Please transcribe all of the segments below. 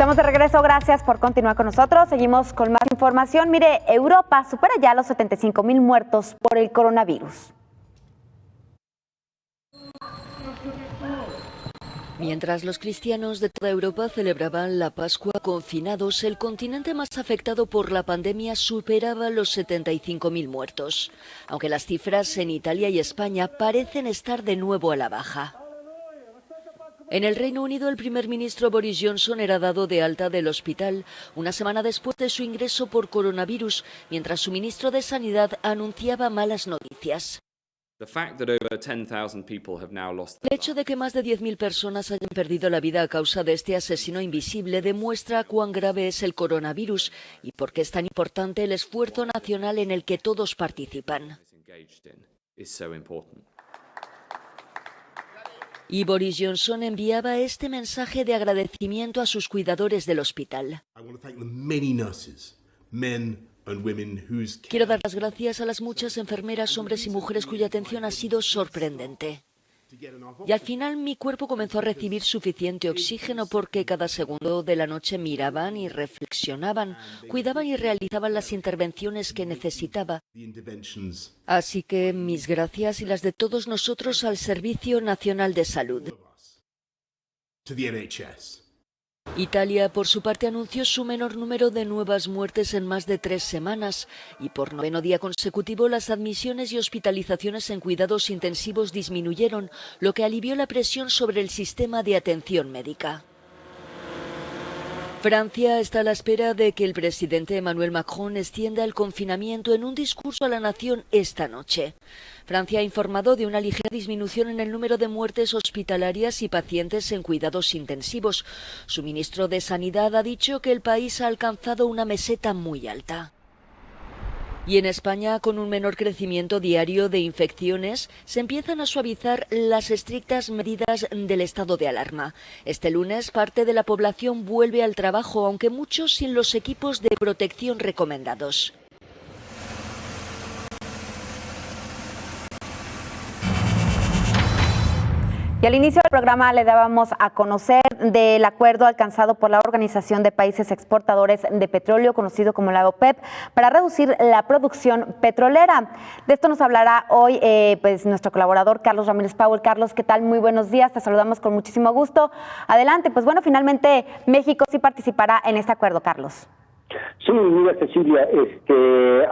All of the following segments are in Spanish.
Estamos de regreso, gracias por continuar con nosotros. Seguimos con más información. Mire, Europa supera ya los 75,000 muertos por el coronavirus. Mientras los cristianos de toda Europa celebraban la Pascua confinados, el continente más afectado por la pandemia superaba los 75,000 muertos, aunque las cifras en Italia y España parecen estar de nuevo a la baja. En el Reino Unido, el primer ministro Boris Johnson era dado de alta del hospital una semana después de su ingreso por coronavirus, mientras su ministro de Sanidad anunciaba malas noticias. El hecho de que más de 10.000 personas hayan perdido la vida a causa de este asesino invisible demuestra cuán grave es el coronavirus y por qué es tan importante el esfuerzo nacional en el que todos participan. Y Boris Johnson enviaba este mensaje de agradecimiento a sus cuidadores del hospital. Quiero dar las gracias a las muchas enfermeras, hombres y mujeres cuya atención ha sido sorprendente. Y al final mi cuerpo comenzó a recibir suficiente oxígeno porque cada segundo de la noche miraban y reflexionaban, cuidaban y realizaban las intervenciones que necesitaba. Así que mis gracias y las de todos nosotros al Servicio Nacional de Salud. Italia, por su parte, anunció su menor número de nuevas muertes en más de 3 semanas y por 9º día consecutivo las admisiones y hospitalizaciones en cuidados intensivos disminuyeron, lo que alivió la presión sobre el sistema de atención médica. Francia está a la espera de que el presidente Emmanuel Macron extienda el confinamiento en un discurso a la nación esta noche. Francia ha informado de una ligera disminución en el número de muertes hospitalarias y pacientes en cuidados intensivos. Su ministro de Sanidad ha dicho que el país ha alcanzado una meseta muy alta. Y en España, con un menor crecimiento diario de infecciones, se empiezan a suavizar las estrictas medidas del estado de alarma. Este lunes, parte de la población vuelve al trabajo, aunque muchos sin los equipos de protección recomendados. Y al inicio del programa le dábamos a conocer del acuerdo alcanzado por la Organización de Países Exportadores de Petróleo, conocido como la OPEP, para reducir la producción petrolera. De esto nos hablará hoy pues nuestro colaborador Carlos Ramírez Powell. Carlos, ¿qué tal? Muy buenos días, te saludamos con muchísimo gusto. Adelante, pues bueno, finalmente México sí participará en este acuerdo, Carlos. Sí, mira, Cecilia,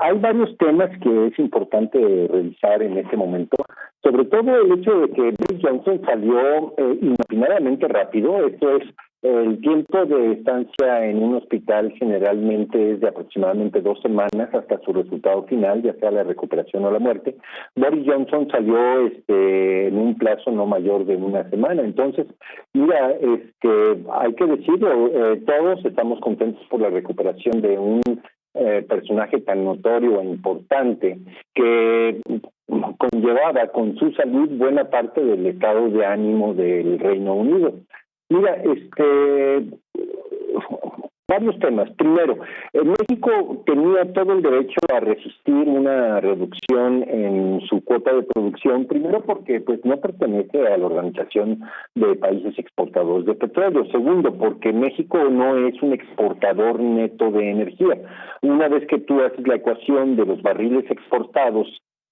hay varios temas que es importante revisar en este momento, sobre todo el hecho de que Boris Johnson salió inopinadamente rápido. Esto es, el tiempo de estancia en un hospital generalmente es de aproximadamente 2 semanas hasta su resultado final, ya sea la recuperación o la muerte. Boris Johnson salió en un plazo no mayor de 1 semana. Entonces, mira, hay que decirlo, todos estamos contentos por la recuperación de un personaje tan notorio e importante que conllevaba con su salud buena parte del estado de ánimo del Reino Unido. Mira, varios temas. Primero, México tenía todo el derecho a resistir una reducción en su cuota de producción, primero porque pues no pertenece a la Organización de Países Exportadores de Petróleo. Segundo, porque México no es un exportador neto de energía. Una vez que tú haces la ecuación de los barriles exportados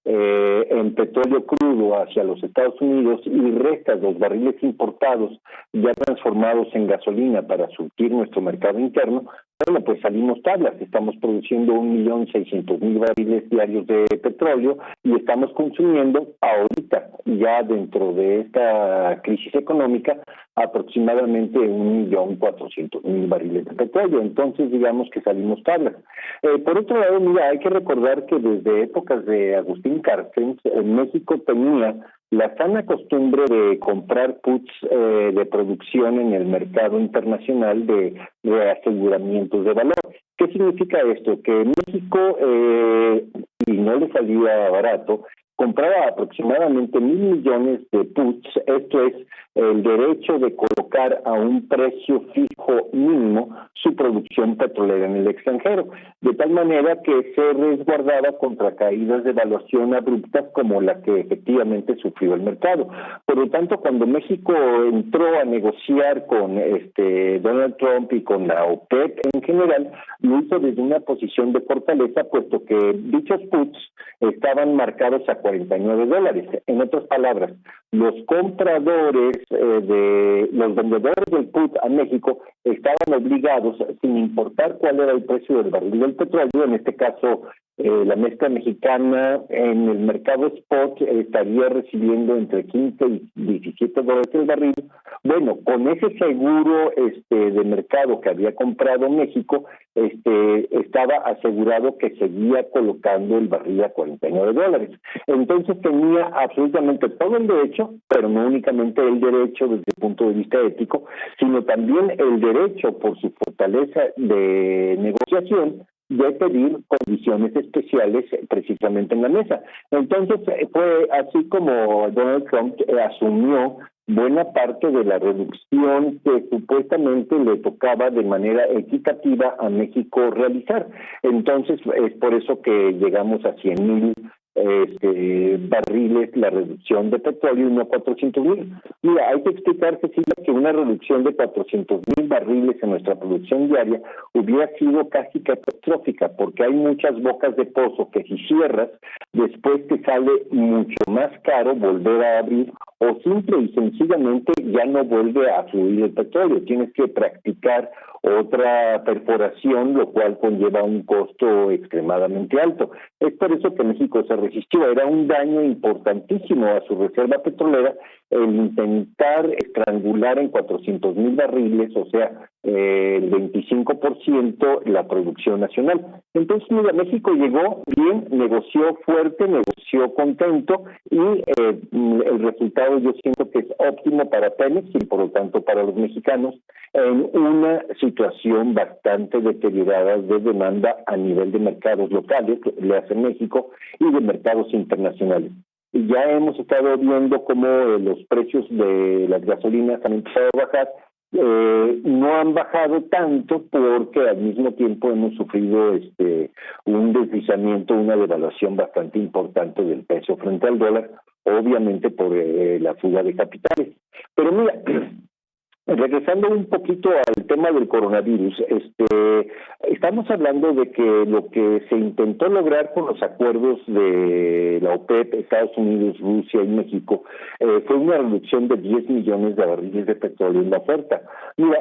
en petróleo crudo hacia los Estados Unidos y restas los barriles importados ya transformados en gasolina para surtir nuestro mercado interno, bueno, pues salimos tablas. Estamos produciendo 1.600.000 barriles diarios de petróleo y estamos consumiendo ahorita, ya dentro de esta crisis económica, aproximadamente 1.400.000 barriles de petróleo. Entonces, digamos que salimos tablas. Por otro lado, mira, hay que recordar que desde épocas de Agustín Carstens, México tenía la sana costumbre de comprar puts de producción en el mercado internacional de aseguramientos de valor. ¿Qué significa esto? Que México, y no le salía barato, compraba aproximadamente 1,000 millones de puts, esto es el derecho de colocar a un precio fijo mínimo su producción petrolera en el extranjero, de tal manera que se resguardaba contra caídas de evaluación abruptas como la que efectivamente sufrió el mercado. Por lo tanto, cuando México entró a negociar con Donald Trump y con la OPEP en general, lo hizo desde una posición de fortaleza, puesto que dichos puts estaban marcados a $49. En otras palabras, los compradores los vendedores del put a México estaban obligados, sin importar cuál era el precio del barril del petróleo, en este caso la mezcla mexicana en el mercado spot estaría recibiendo entre 15 y $17 el barril. Bueno, con ese seguro de mercado que había comprado México, estaba asegurado que seguía colocando el barril a $49. Entonces tenía absolutamente todo el derecho, pero no únicamente el derecho desde el punto de vista ético, sino también el derecho por su fortaleza de negociación de pedir condiciones especiales precisamente en la mesa. Entonces fue así como Donald Trump asumió buena parte de la reducción que supuestamente le tocaba de manera equitativa a México realizar. Entonces es por eso que llegamos a 100,000 barriles la reducción de petróleo y no 400,000. Mira, hay que explicar, Cecilia, que una reducción de 400,000 barriles en nuestra producción diaria hubiera sido casi catastrófica, porque hay muchas bocas de pozo que si cierras, después te sale mucho más caro volver a abrir, o simple y sencillamente ya no vuelve a fluir el petróleo. Tienes que practicar otra perforación, lo cual conlleva un costo extremadamente alto. Es por eso que México se resistió. Era un daño importantísimo a su reserva petrolera el intentar estrangular en 400,000 barriles, o sea, el 25% la producción nacional. Entonces, mira, México llegó bien, negoció fuerte, negoció contento y el resultado yo siento que es óptimo para Pemex y por lo tanto para los mexicanos en una situación bastante deteriorada de demanda a nivel de mercados locales, que le hace México, y de mercados internacionales. Y ya hemos estado viendo cómo los precios de las gasolinas han empezado a bajar. No han bajado tanto porque al mismo tiempo hemos sufrido un deslizamiento, una devaluación bastante importante del peso frente al dólar, obviamente por la fuga de capitales. Pero mira, regresando un poquito al tema del coronavirus, estamos hablando de que lo que se intentó lograr con los acuerdos de la OPEP, Estados Unidos, Rusia y México, fue una reducción de 10 millones de barriles de petróleo en la oferta. Mira,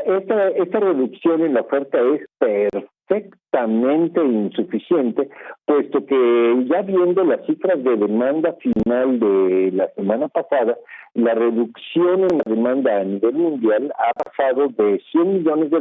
esta reducción en la oferta es perfectamente insuficiente, puesto que ya viendo las cifras de demanda final de la semana pasada, la reducción en la demanda a nivel mundial ha pasado de 100 millones de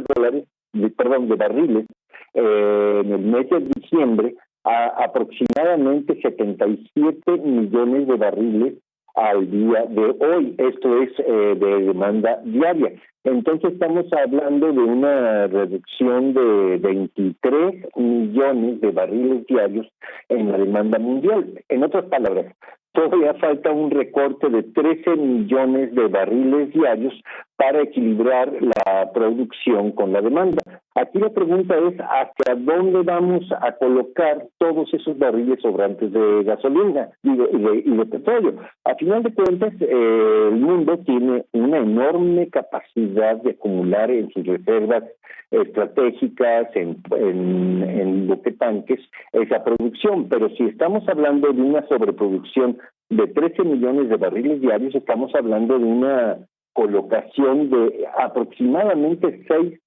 barriles en el mes de diciembre a aproximadamente 77 millones de barriles al día de hoy. Esto es de demanda diaria. Entonces estamos hablando de una reducción de 23 millones de barriles diarios en la demanda mundial. En otras palabras, todavía falta un recorte de 13 millones de barriles diarios para equilibrar la producción con la demanda. Aquí la pregunta es, ¿hacia dónde vamos a colocar todos esos barriles sobrantes de gasolina y de petróleo? A final de cuentas, el mundo tiene una enorme capacidad de acumular en sus reservas estratégicas, en buquetanques, esa producción. Pero si estamos hablando de una sobreproducción de 13 millones de barriles diarios, estamos hablando de una colocación de aproximadamente 6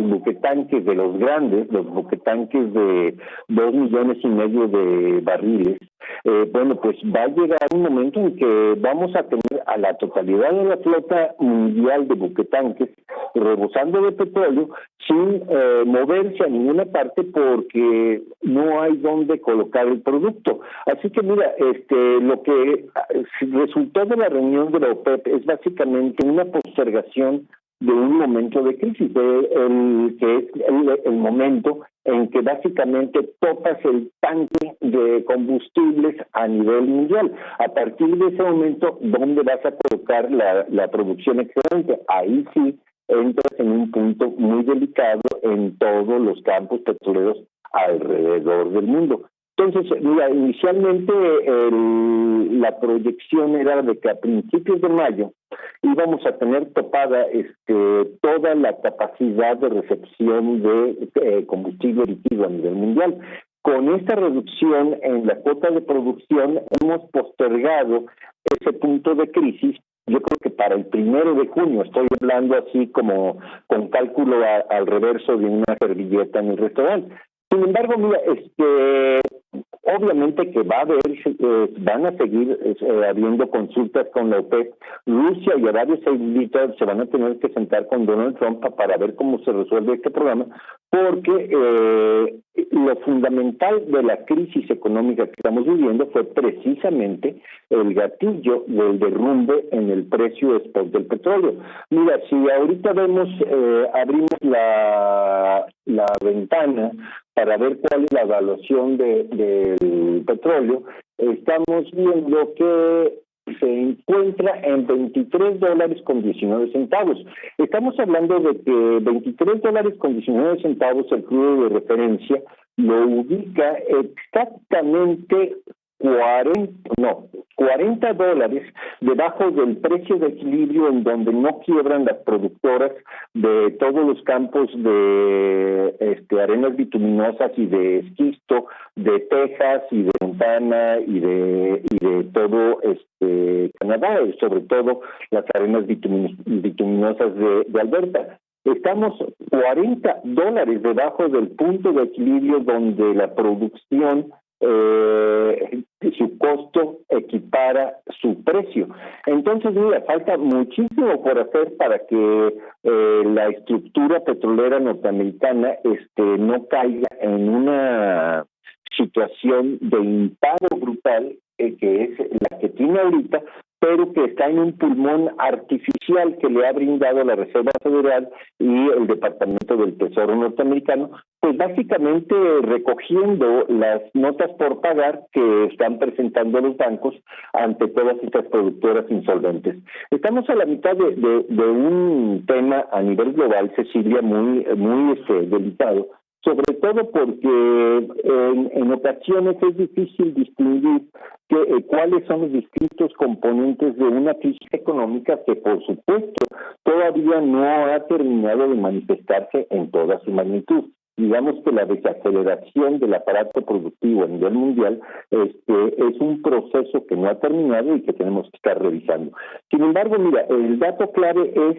buquetanques de los grandes, los buquetanques de 2,5 millones de barriles. Bueno, pues va a llegar un momento en que vamos a tener a la totalidad de la flota mundial de buquetanques rebosando de petróleo sin moverse a ninguna parte porque no hay dónde colocar el producto. Así que mira, lo que resultó de la reunión de la OPEP es básicamente una postergación de un momento de crisis, que es el momento en que básicamente topas el tanque de combustibles a nivel mundial. A partir de ese momento, ¿dónde vas a colocar la producción excedente? Ahí sí entras en un punto muy delicado en todos los campos petroleros alrededor del mundo. Entonces, mira, inicialmente la proyección era de que a principios de mayo íbamos a tener topada toda la capacidad de recepción de combustible líquido a nivel mundial. Con esta reducción en la cuota de producción hemos postergado ese punto de crisis. Yo creo que para el 1 de junio, estoy hablando así como con cálculo al reverso de una servilleta en el restaurante. Sin embargo, mira, obviamente que van a seguir habiendo consultas con la OPEP. Rusia y Arabia Saudita se van a tener que sentar con Donald Trump para ver cómo se resuelve este programa, porque lo fundamental de la crisis económica que estamos viviendo fue precisamente el gatillo del derrumbe en el precio spot del petróleo. Mira, si ahorita abrimos la ventana para ver cuál es la evaluación del petróleo, estamos viendo que se encuentra en $23.19. Estamos hablando de que $23.19 el crudo de referencia lo ubica exactamente $40 debajo del precio de equilibrio, en donde no quiebran las productoras de todos los campos de arenas bituminosas y de esquisto de Texas y de Montana y de todo Canadá, y sobre todo las arenas bituminosas de Alberta. Estamos $40 debajo del punto de equilibrio donde la producción su costo equipara su precio. Entonces, mira, falta muchísimo por hacer para que la estructura petrolera norteamericana no caiga en una situación de imparo brutal, que es la que tiene ahorita, pero que está en un pulmón artificial que le ha brindado la Reserva Federal y el Departamento del Tesoro norteamericano, pues básicamente recogiendo las notas por pagar que están presentando los bancos ante todas estas productoras insolventes. Estamos a la mitad de un tema a nivel global, Cecilia, muy delicado, sobre todo porque en ocasiones es difícil distinguir cuáles son los distintos componentes de una crisis económica que, por supuesto, todavía no ha terminado de manifestarse en toda su magnitud. Digamos que la desaceleración del aparato productivo a nivel mundial es un proceso que no ha terminado y que tenemos que estar revisando. Sin embargo, mira, el dato clave es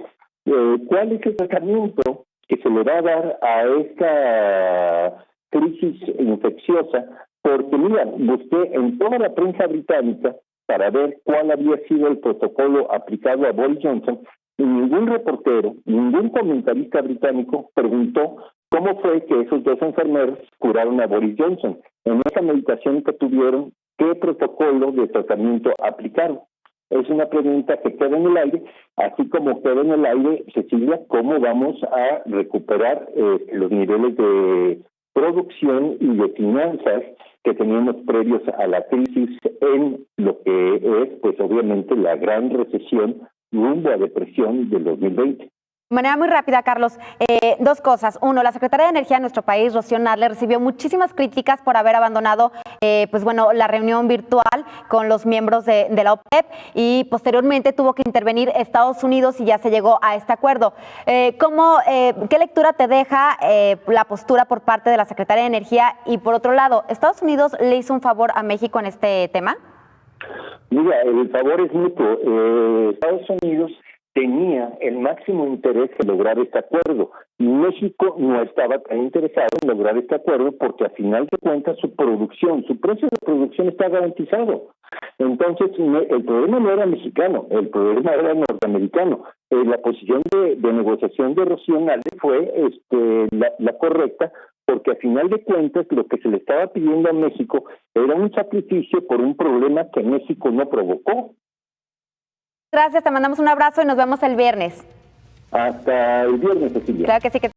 cuál es el tratamiento que se le va a dar a esta crisis infecciosa, porque mira, busqué en toda la prensa británica para ver cuál había sido el protocolo aplicado a Boris Johnson, y ningún reportero, ningún comentarista británico preguntó cómo fue que esos dos enfermeros curaron a Boris Johnson. En esa meditación que tuvieron, ¿qué protocolo de tratamiento aplicaron? Es una pregunta que queda en el aire, así como queda en el aire, Cecilia, cómo vamos a recuperar los niveles de producción y de finanzas que teníamos previos a la crisis en lo que es, pues obviamente, la gran recesión rumbo a depresión del 2020. De manera muy rápida, Carlos, dos cosas. Uno, la secretaria de Energía de nuestro país, Rocío Nadler, recibió muchísimas críticas por haber abandonado la reunión virtual con los miembros de la OPEP, y posteriormente tuvo que intervenir Estados Unidos y ya se llegó a este acuerdo. ¿Qué lectura te deja la postura por parte de la secretaria de Energía? Y por otro lado, ¿Estados Unidos le hizo un favor a México en este tema? Mira, el favor es mutuo. Estados Unidos tenía el máximo interés en lograr este acuerdo. México no estaba tan interesado en lograr este acuerdo porque a final de cuentas su precio de producción está garantizado. Entonces el problema no era mexicano, el problema era norteamericano. La posición de negociación de Rocío Nadler fue la correcta, porque a final de cuentas lo que se le estaba pidiendo a México era un sacrificio por un problema que México no provocó. Gracias, te mandamos un abrazo y nos vemos el viernes. Hasta el viernes, Cecilia. Claro que sí, que